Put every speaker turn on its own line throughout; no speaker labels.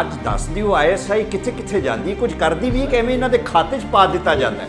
ਅੱਜ ਦੱਸ ਦਿਓ ISI ਕਿੱਥੇ ਕਿੱਥੇ ਜਾਂਦੀ, ਕੁਝ ਕਰਦੀ ਵੀ ਕਿ ਐਵੇਂ ਇਹਨਾਂ ਦੇ ਖਾਤੇ 'ਚ ਪਾ ਦਿੱਤਾ ਜਾਂਦਾ ਹੈ।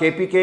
KPK,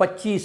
25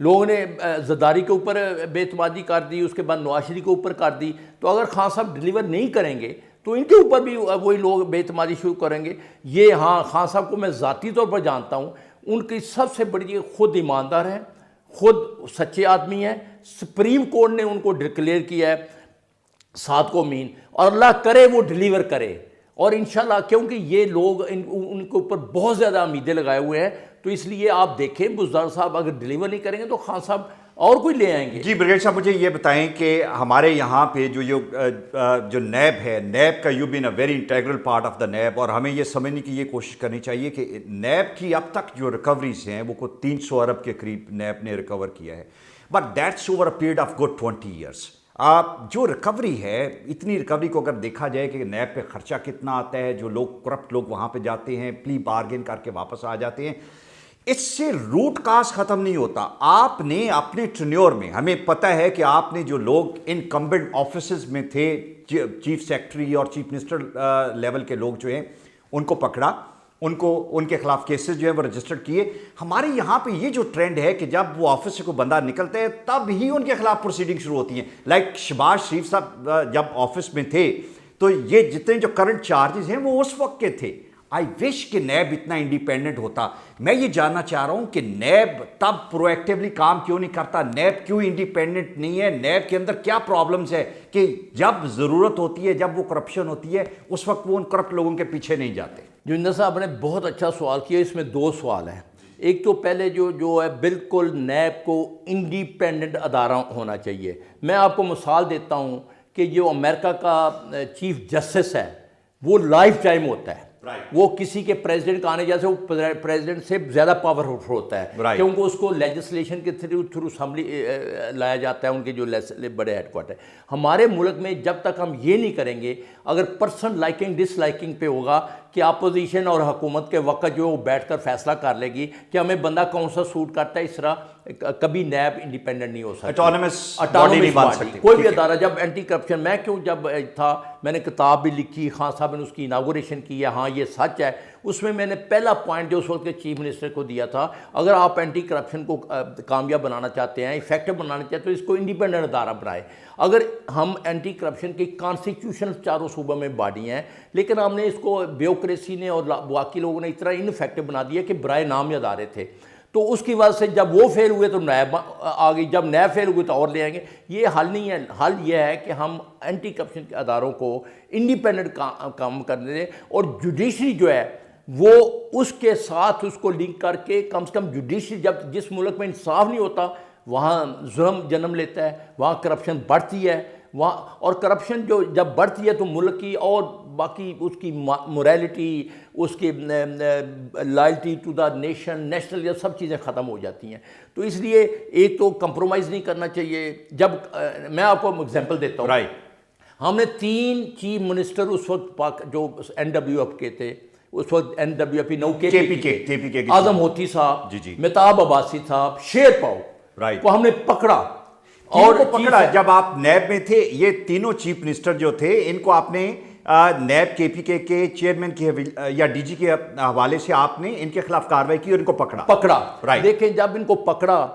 لوگوں نے زرداری کے اوپر بے اعتمادی کر دی, اس کے بعد نواز شریف کے اوپر کر دی. تو اگر خان صاحب ڈلیور نہیں کریں گے تو ان کے اوپر بھی وہی لوگ بے اعتمادی شروع کریں گے. یہ ہاں خان صاحب کو میں ذاتی طور پر جانتا ہوں, ان کی سب سے بڑی چیز خود ایماندار ہیں, خود سچے آدمی ہیں. سپریم کورٹ نے ان کو ڈکلیئر کیا ہے 7 کو امین, اور اللہ کرے وہ ڈلیور کرے. اور انشاءاللہ کیونکہ یہ لوگ ان کے اوپر بہت زیادہ امیدیں لگائے ہوئے ہیں, تو اس لیے آپ دیکھیں بزدار صاحب اگر ڈلیور نہیں کریں گے تو خان صاحب اور کوئی لے آئیں گے.
جی بریگیڈ صاحب مجھے یہ بتائیں کہ ہمارے یہاں پہ جو نیب ہے, نیب کا you been a very integral part of the NAB, اور ہمیں یہ سمجھنے کی یہ کوشش کرنی چاہیے کہ نیب کی اب تک جو ریکوریز ہیں وہ کوئی 300 ارب کے قریب نیب نے ریکور کیا ہے, but that's over a period of good 20 years. جو ریکوری ہے, اتنی ریکوری کو اگر دیکھا جائے کہ نیب پہ خرچہ کتنا آتا ہے, جو لوگ کرپٹ لوگ وہاں پہ جاتے ہیں, پلی بارگین کر کے واپس آ جاتے ہیں, اس سے روٹ کاز ختم نہیں ہوتا. آپ نے اپنے ٹرینیور میں, ہمیں پتہ ہے کہ آپ نے جو لوگ انکمبنٹ آفیسز میں تھے, چیف سیکرٹری اور چیف منسٹر لیول کے لوگ جو ہیں ان کو پکڑا, ان کے خلاف کیسز جو ہیں وہ رجسٹر کیے. ہمارے یہاں پہ یہ جو ٹرینڈ ہے کہ جب وہ آفس سے کوئی بندہ نکلتا ہے تب ہی ان کے خلاف پروسیڈنگ شروع ہوتی ہیں. لائک شہباز شریف صاحب جب آفس میں تھے تو یہ جتنے جو کرنٹ چارجز ہیں وہ اس وقت کے تھے. آئی وش کہ نیب اتنا انڈیپینڈنٹ ہوتا. میں یہ جاننا چاہ رہا ہوں کہ نیب تب پرو ایکٹیولی کام کیوں نہیں کرتا, نیب کیوں انڈیپینڈنٹ نہیں ہے, نیب کے اندر کیا پرابلمز ہے کہ جب ضرورت ہوتی ہے, جب وہ کرپشن ہوتی ہے, اس وقت وہ ان کرپٹ لوگوں کے پیچھے نہیں جاتے.
جوندر صاحب نے بہت اچھا سوال کیا, اس میں 2 سوال ہیں. ایک تو پہلے جو ہے بالکل نیب کو انڈیپینڈنٹ ادارہ ہونا چاہیے. میں آپ کو مثال دیتا ہوں کہ جو امریکہ کا چیف جسٹس ہے وہ لائف ٹائم ہوتا ہے, وہ کسی کے پریزیڈنٹ کا آنے جیسے وہ پریزیڈنٹ سے زیادہ پاورفل ہوتا ہے, کیونکہ اس کو لیجسلیشن کے تھرو اسمبلی لایا جاتا ہے, ان کے جو بڑے ہیڈ کوارٹر. ہمارے ملک میں جب تک ہم یہ نہیں کریں گے, اگر پرسن لائکنگ ڈس لائکنگ پہ ہوگا کہ اپوزیشن اور حکومت کے وقت جو وہ بیٹھ کر فیصلہ کر لے گی کہ ہمیں بندہ کون سا سوٹ کرتا ہے, اس طرح کبھی نیب انڈیپینڈنٹ نہیں ہو سکتا,
اٹانومس
کوئی بھی ادارہ. جب اینٹی کرپشن میں جب تھا, میں نے کتاب بھی لکھی, خان صاحب نے اس کی اناگوریشن کی ہے, ہاں یہ سچ ہے. اس میں نے پہلا پوائنٹ جو اس وقت کے چیف منسٹر کو دیا تھا, اگر آپ اینٹی کرپشن کو کامیاب بنانا چاہتے ہیں, افیکٹو بنانا چاہتے ہیں, تو اس کو انڈیپینڈنٹ ادارہ بنائے. اگر ہم اینٹی کرپشن کی کانسٹیٹیوشن 4 صوبوں میں باڈی ہیں, لیکن ہم نے اس کو بیوکریسی نے اور باقی لوگوں نے اتنا انفیکٹو بنا دیا کہ برائے نام ہی ادارے تھے. تو اس کی وجہ سے جب وہ فیل ہوئے تو نیب آ گئی, جب نیب فیل ہوئے تو اور لے آئیں گے. یہ حل نہیں ہے. حل یہ ہے کہ ہم اینٹی کرپشن کے اداروں کو انڈیپینڈنٹ کام کرنے دیں, اور جوڈیشری جو ہے وہ اس کے ساتھ اس کو لنک کر کے کم سے کم جوڈیشری, جب جس ملک میں انصاف نہیں ہوتا وہاں ظلم جنم لیتا ہے, وہاں کرپشن بڑھتی ہے وہاں, اور کرپشن جو جب بڑھتی ہے تو ملک کی اور باقی اس کی موریلٹی, اس کی loyalty to the nation, national, یہ سب چیزیں ختم ہو جاتی ہیں. تو اس لیے ایک تو کمپرومائز نہیں کرنا چاہیے. جب میں آپ کو ایگزامپل دیتا ہوں, ہم نے 3 چیف منسٹر اس وقت جو NWF کے تھے, اس وقت NWF نو KPK, اعظم ہوتی صاحب, مہتاب عباسی صاحب, شیر پاؤ کو ہم نے پکڑا.
اور پکڑا جب آپ نیب میں تھے, یہ تینوں چیف منسٹر جو تھے ان کو آپ نے نیب KPK کے چیئرمین کے یا DG کے حوالے سے آپ نے ان کے خلاف کارروائی کی اور ان کو پکڑا.
دیکھیں جب ان کو پکڑا,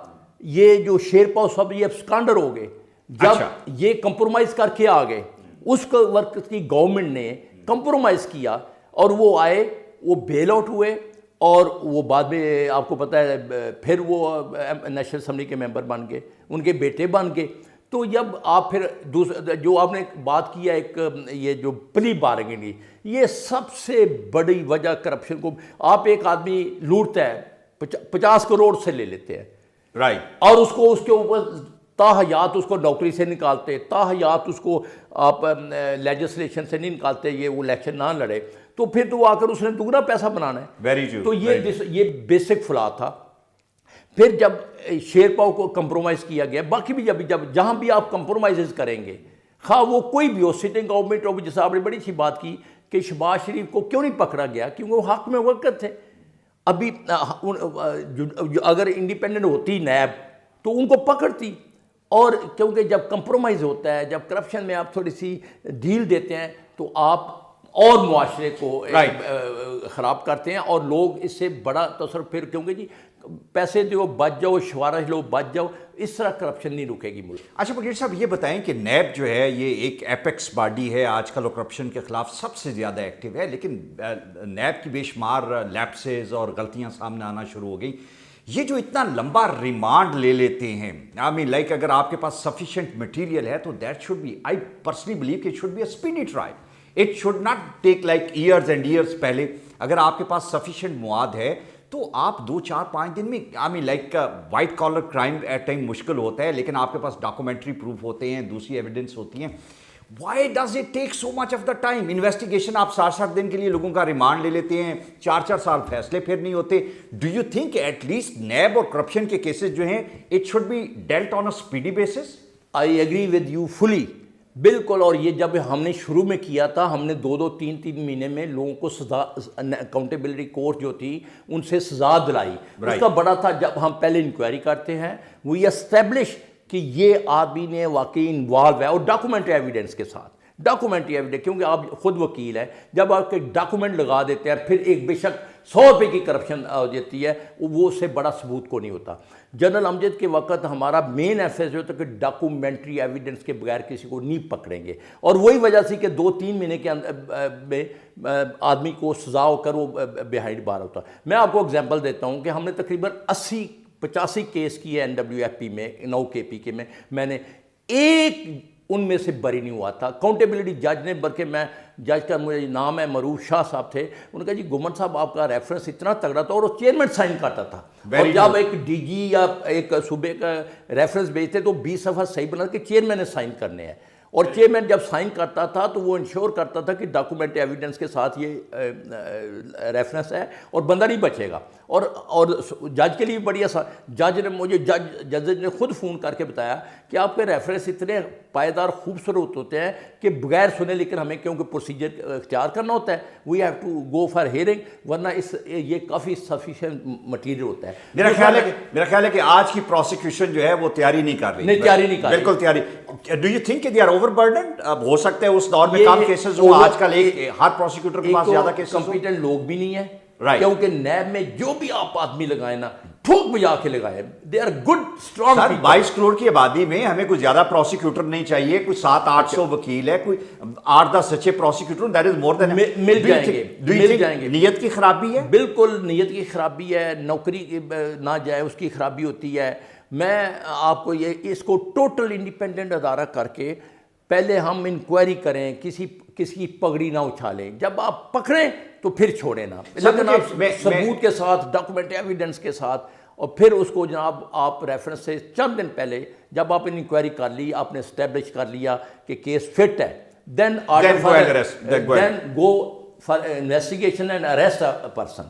یہ جو شیر پاؤ صاحب یہ ابسکانڈر ہو گئے, جب یہ کمپرومائز کر کے آ گئے, اس وقت کی گورنمنٹ نے کمپرومائز کیا اور وہ آئے, وہ بیل آؤٹ ہوئے, اور وہ بعد میں آپ کو پتہ ہے پھر وہ نیشنل اسمبلی کے ممبر بن گئے, ان کے بیٹے بن گئے. تو جب آپ پھر جو آپ نے بات کیا ایک یہ جو پلی بارگیننگ, یہ سب سے بڑی وجہ کرپشن کو, آپ ایک آدمی لوٹتا ہے 50 کروڑ سے لے لیتے ہیں, اور اس کو اس کے اوپر تاحیات اس کو نوکری سے نکالتے, تاحیات اس کو آپ لیجسلیشن سے نہیں نکالتے, یہ وہ الیکشن نہ لڑے, تو پھر تو آ کر اس نے دگنا پیسہ بنانا ہے. تو یہ بیسک فلا تھا. پھر جب شیر پاؤ کو کمپرومائز کیا گیا, باقی بھی جب جہاں بھی آپ کمپرومائز کریں گے, خواہ وہ کوئی بھی ہو, سٹنگ گورنمنٹ ہو, جیسے آپ نے بڑی سی بات کی کہ شہباز شریف کو کیوں نہیں پکڑا گیا, کیونکہ وہ حق میں وقت تھے. ابھی اگر انڈیپینڈنٹ ہوتی نیب تو ان کو پکڑتی, اور کیونکہ جب کمپرومائز ہوتا ہے, جب کرپشن میں آپ تھوڑی سی ڈھیل دیتے ہیں, تو آپ اور معاشرے کو
Right.
خراب کرتے ہیں، اور لوگ اس سے بڑا تصرف پھر کیونکہ جی پیسے دو بچ جاؤ، شوارش لو بچ جاؤ، اس طرح کرپشن نہیں رکے گی ملک۔
اچھا بگیڑ صاحب یہ بتائیں کہ نیب جو ہے یہ ایک ایپیکس باڈی ہے، آج کل وہ کرپشن کے خلاف سب سے زیادہ ایکٹیو ہے، لیکن نیب کی بے شمار لیپسز اور غلطیاں سامنے آنا شروع ہو گئیں۔ یہ جو اتنا لمبا ریمانڈ لے لیتے ہیں، لائک اگر آپ کے پاس سفیشینٹ مٹیریل ہے تو that should be, I personally believe کہ it should be a speedy trial, it should not take like years and years. پہلے اگر آپ کے پاس سفیشینٹ مواد ہے تو آپ 2-4-5 دن میں like white collar crime at time مشکل ہوتا ہے، لیکن آپ کے پاس ڈاکومنٹری پروف ہوتے ہیں، دوسری ایویڈنس ہوتی ہیں۔ Why does it take so much of the time? Investigation آپ 60 دن کے لیے لوگوں کا ریمانڈ لے لیتے ہیں، 4 سال فیصلے پھر نہیں ہوتے۔ Do you think at least NAB اور کرپشن کے کیسز جو ہیں it should be dealt on a speedy basis?
I agree with you fully, بالکل۔ اور یہ جب ہم نے شروع میں کیا تھا، ہم نے 2-3 مہینے میں لوگوں کو سزا، اکاؤنٹیبلٹی کورٹ جو تھی ان سے سزا دلائی۔ اس کا بڑا تھا جب ہم پہلے انکوائری کرتے ہیں، وی اسٹیبلش کہ یہ آدمی نے واقعی انوالو ہے، اور ڈاکومنٹری ایویڈنس کے ساتھ، ڈاکومنٹری ایویڈنس، کیونکہ آپ خود وکیل ہیں، جب آپ کے ڈاکومنٹ لگا دیتے ہیں پھر ایک بے شک 100 روپے کی کرپشن ہو جاتی ہے، وہ اس سے بڑا ثبوت کو نہیں ہوتا۔ جنرل امجد کے وقت ہمارا مین ایفیس جو تھا کہ ڈاکومنٹری ایویڈنس کے بغیر کسی کو نہیں پکڑیں گے، اور وہی وجہ سے کہ 2-3 مہینے کے میں آدمی کو سزا ہو کر وہ بہائنڈ بار ہوتا۔ میں آپ کو اگزامپل دیتا ہوں کہ ہم نے تقریباً 80-85 کیس کیے NWFP میں، 9 KP کے میں نے ایک ان میں سے بری نہیں ہوا تھا۔ اکاؤنٹیبلٹی جج نے، بلکہ میں جج کا مجھے نام ہے معروف شاہ صاحب تھے، انہوں نے کہا جی گمن صاحب آپ کا ریفرنس اتنا تگڑا تھا، اور وہ چیئرمین سائن کرتا تھا، اور جب ایک DG یا ایک صوبے کا ریفرنس بھیجتے تو 20 صفحہ صحیح بنا کہ چیئرمین نے سائن کرنے ہیں، اور چیئرمین جب سائن کرتا تھا تو وہ انشور کرتا تھا کہ ڈاکومنٹ ایویڈنس کے ساتھ یہ ریفرنس ہے اور بندہ نہیں بچے گا۔ اور جج کے لیے بڑی آسان، جج نے مجھے جج نے خود فون کر کے بتایا کہ آپ کے ریفرنس اتنے پائیدار خوبصورت ہوتے ہیں کہ بغیر سنے، لیکن ہمیں کیونکہ پروسیجر اختیار کرنا ہوتا ہے، we have to go for hearing, ورنہ یہ کافی سفیشینٹ مٹیریل ہوتا ہے۔
میرا خیال ہے کہ آج کی پروسیکیوشن جو ہے وہ تیاری نہیں کر رہی، بالکل تیاری۔ ڈو یو تھنک کہ دے آر اوور برڈنڈ؟ اب ہو سکتا ہے اس دور میں کم کیسز ہوں، آج کل ہر پروسیکیوٹر کے پاس زیادہ کیسز ہوں،
کمپیٹنٹ لوگ بھی نہیں ہیں، کیونکہ نیب میں جو بھی آپ آدمی لگائیں نا ٹھوک بجا کے لگائے، دے آر گڈ اسٹرانگ۔
سر 22 کروڑ کی آبادی میں ہمیں کوئی زیادہ پروسیکیوٹر نہیں چاہیے، کوئی 700-800 وکیل ہے، کوئی 8-10 سچے پروسیکیوٹر، دیٹ از مور دین
مل جائیں گے۔
نیت کی خرابی ہے،
بالکل نیت کی خرابی ہے، نوکری نہ جائے اس کی خرابی ہوتی ہے۔ میں آپ کو اس کو ٹوٹل انڈیپینڈنٹ ادارہ کر کے پہلے ہم انکوائری کریں، کسی کی پگڑی نہ اچھالیں، جب آپ پکڑیں تو پھر چھوڑیں نہ، لیکن آپ ثبوت کے ساتھ، ڈاکومنٹ ایویڈنس کے ساتھ، اور پھر اس کو جناب آپ ریفرنس سے چند دن پہلے جب آپ نے انکوائری کر لی، آپ نے اسٹیبلش کر لیا کہ کیس فٹ ہے، then go for investigation and arrest a person.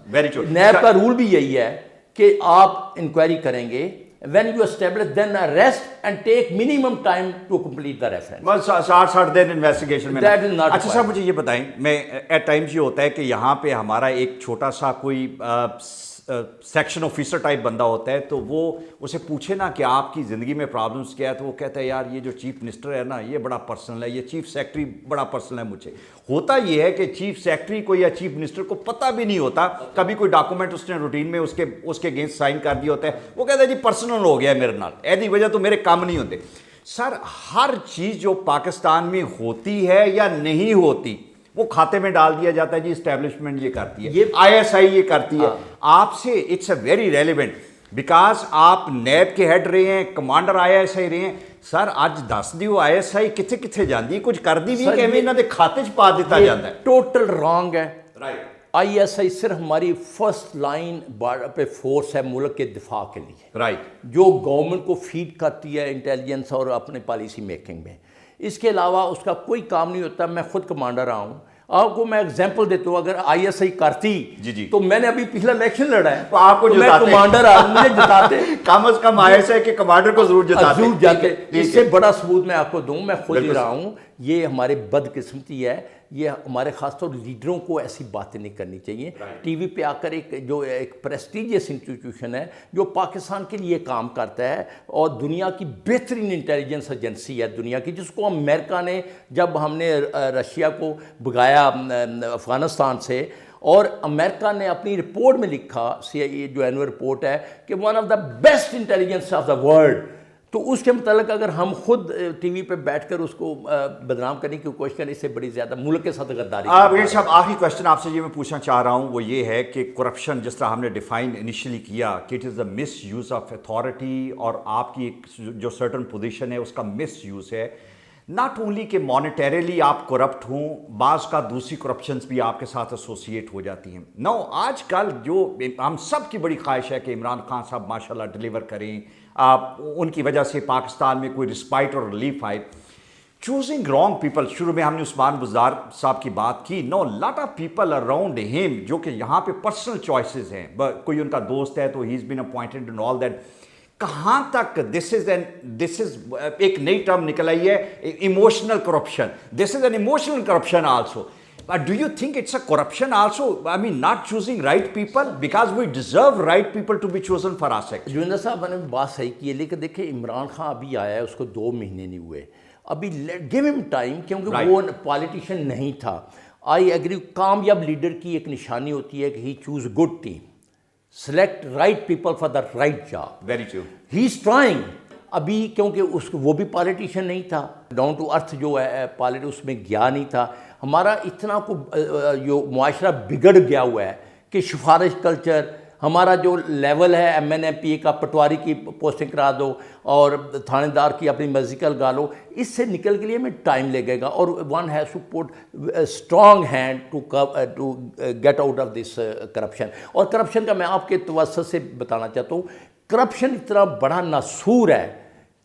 NAB کا رول بھی یہی ہے کہ آپ انکوائری کریں گے، when you establish then arrest and take minimum time to complete the reference.
بس 60 دن انویسٹیگیشن میں۔
That is not
اچھا صاحب مجھے یہ بتائیں، میں ایٹ ٹائمز یہ ہوتا ہے کہ یہاں پہ ہمارا ایک چھوٹا سا کوئی سیکشن آفیسر ٹائپ بندہ ہوتا ہے، تو وہ اسے پوچھے نا کہ آپ کی زندگی میں پرابلمس کیا ہے، تو وہ کہتا ہے یار یہ جو چیف منسٹر ہے نا یہ بڑا پرسنل ہے، یہ چیف سیکرٹری بڑا پرسنل ہے مجھے۔ ہوتا یہ ہے کہ چیف سیکرٹری کو یا چیف منسٹر کو پتہ بھی نہیں ہوتا، کبھی کوئی ڈاکومنٹ اس نے روٹین میں اس کے اگینسٹ سائن کر دیا ہوتا ہے، وہ کہتا ہے جی پرسنل ہو گیا میرے نال، ایسی وجہ تو میرے کام نہیں ہوتے۔ سر ہر چیز جو پاکستان میں ہوتی ہے یا نہیں ہوتی وہ کھاتے میں ڈال دیا جاتا ہے، جی اسٹیبلشمنٹ یہ کرتی ہے، ISI یہ کرتی ہے۔ آپ سے it's a very relevant, because آپ نیب کے ہیڈ رہے ہیں، کمانڈر ISI رہے ہیں۔ سر اج دس دیو ISI کتنے کتنے جاندی، کچھ کر دی بھی کہ ہمیں انہاں دے کھاتے چ پا دیتا جاتا ہے۔
ٹوٹل رانگ ہے۔ ISI صرف ہماری فرسٹ لائن پہ فورس ہے ملک کے دفاع کے لیے،
رائٹ،
جو گورنمنٹ کو فیڈ کرتی ہے انٹیلیجنس اور اپنے پالیسی میکنگ میں۔ اس کے علاوہ اس کا کوئی کام نہیں ہوتا۔ میں خود کمانڈر رہا ہوں، آپ کو میں ایگزامپل دیتا ہوں، اگر ISI کرتی تو میں نے ابھی پچھلا الیکشن لڑا ہے،
آپ کو
میں کمانڈر مجھے جتاتے،
کم از کم ISI کے کمانڈر کو ضرور
جاتے۔ اس سے بڑا ثبوت میں آپ کو دوں، میں خود ہی رہا ہوں، یہ ہمارے بدقسمتی ہے یہ ہمارے خاص طور لیڈروں کو ایسی باتیں نہیں کرنی چاہیے. ٹی وی پہ آ کر ایک پریسٹیجیس انسٹیٹیوشن ہے جو پاکستان کے لیے کام کرتا ہے اور دنیا کی بہترین انٹیلیجنس ایجنسی ہے دنیا کی, جس کو امریکہ نے, جب ہم نے رشیا کو بھگایا افغانستان سے, اور امریکہ نے اپنی رپورٹ میں لکھا, سی آئی اے جو اینول رپورٹ ہے, کہ one of the best intelligence of the world. تو اس کے متعلق اگر ہم خود ٹی وی پہ بیٹھ کر اس کو بدنام کرنے کی کوشش کریں, اس سے بڑی زیادہ ملک کے ساتھ غداری.
بھگیڑ صاحب, آخری کوشچن آپ سے یہ میں پوچھنا چاہ رہا ہوں, وہ یہ ہے کہ کرپشن جس طرح ہم نے ڈیفائن انیشلی کیا کہ it is the miss use of authority, اور آپ کی جو سرٹن پوزیشن ہے اس کا مس یوز ہے, ناٹ اونلی کہ مانیٹریلی آپ کرپٹ ہوں, بعض کا دوسری کرپشنز بھی آپ کے ساتھ ایسوسیٹ ہو جاتی ہیں. نو آج کل جو ہم سب کی بڑی خواہش ہے کہ عمران خان صاحب ماشاءاللہ ڈیلیور کریں, ان کی وجہ سے پاکستان میں کوئی رسپائٹ اور ریلیف آئے. چوزنگ رانگ پیپل, شروع میں ہم نے عثمان بزدار صاحب کی بات کی, no lot of people around him جو کہ یہاں پہ پرسنل چوائسیز ہیں, کوئی ان کا دوست ہے تو ہی از بین اپوائنٹڈ اینڈ آل دیٹ. کہاں تک دس از ایک نئی ٹرم نکل آئی ہے, emotional corruption, this is an emotional corruption also. Do you think it's a corruption also? I mean, not choosing right people because we deserve right people to be chosen for our section.
جویندر صاحب نے بات صحیح کی ہے, لیکن دیکھیں عمران خان ابھی آیا ہے, اس کو 2 مہینے نہیں ہوئے ابھی, گیو ہم ٹائم, کیونکہ وہ پالیٹیشین نہیں تھا. آئی ایگری, کامیاب لیڈر کی ایک نشانی ہوتی ہے کہ he choose good team, select right people for the right job.
Very true.
He is trying ابھی, کیونکہ وہ بھی پالیٹیشین نہیں تھا, ڈاؤن ٹو ارتھ جو ہے پالیٹی اس میں گیا نہیں تھا. ہمارا اتنا جو معاشرہ بگڑ گیا ہوا ہے کہ سفارش کلچر, ہمارا جو لیول ہے ایم این ایم پی اے کا, پٹواری کی پوسٹنگ کرا دو اور تھانے دار کی اپنی مرضی کا لگا لو, اس سے نکل کے لیے ہمیں ٹائم لگے گا. اور one has to put strong hand to get out of this corruption. اور کرپشن کا میں آپ کے توسط سے بتانا چاہتا ہوں, کرپشن اتنا بڑا ناسور ہے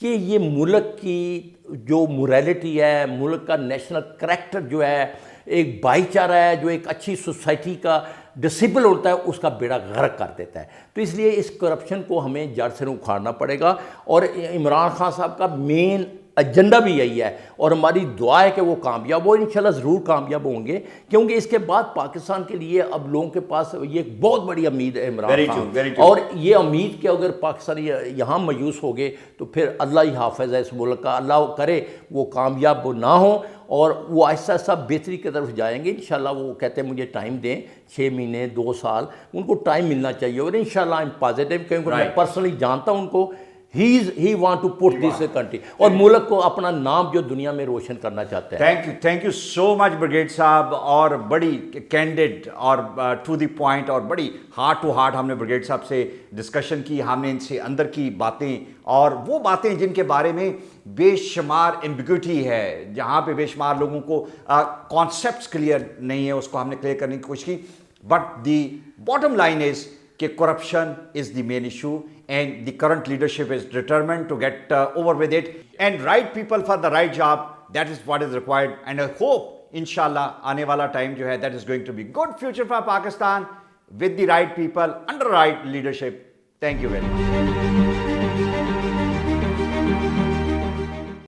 کہ یہ ملک کی جو موریلٹی ہے, ملک کا نیشنل کریکٹر جو ہے, ایک بھائی چارہ ہے, جو ایک اچھی سوسائٹی کا ڈسپل ہوتا ہے, اس کا بیڑا غرق کر دیتا ہے. تو اس لیے اس کرپشن کو ہمیں جڑ سے اکھاڑنا پڑے گا, اور عمران خان صاحب کا مین ایجنڈا بھی یہی ہے, اور ہماری دعا ہے کہ وہ کامیاب ہو. انشاءاللہ ضرور کامیاب ہوں گے, کیونکہ اس کے بعد پاکستان کے لیے اب لوگوں کے پاس یہ ایک بہت بڑی امید ہے عمران خان, اور یہ امید کہ اگر پاکستانی یہاں مایوس ہو گئے تو پھر اللہ ہی حافظ ہے اس ملک کا. اللہ کرے وہ کامیاب نہ ہوں اور وہ آہستہ آہستہ بہتری کی طرف جائیں گے انشاءاللہ. وہ کہتے ہیں مجھے ٹائم دیں, 6 مہینے 2 سال, ان کو ٹائم ملنا چاہیے, اور انشاءاللہ I'm positive, کیونکہ میں پرسنلی جانتا ہوں ان کو. He want to put this country اور ملک کو اپنا نام جو دنیا میں روشن کرنا چاہتا ہے.
Thank you so much brigade صاحب, اور بڑی کینڈیڈ اور ٹو دی پوائنٹ اور بڑی ہارٹ ٹو ہارٹ ہم نے بریگیڈ صاحب سے ڈسکشن کی. ہم نے ان سے اندر کی باتیں اور وہ باتیں جن کے بارے میں بے شمار ایمبیگوٹی ہے, جہاں پہ بے شمار لوگوں کو کانسیپٹس کلیئر نہیں ہے, اس کو ہم نے کلیئر کرنے کی کوشش کی. But the bottom line is کہ corruption is the main issue, and the current leadership is determined to get over with it, and right people for the right job, that is what is required. And I hope inshallah aane wala time jo hai, that is going to be good future for Pakistan with the right people under right leadership. Thank you very much.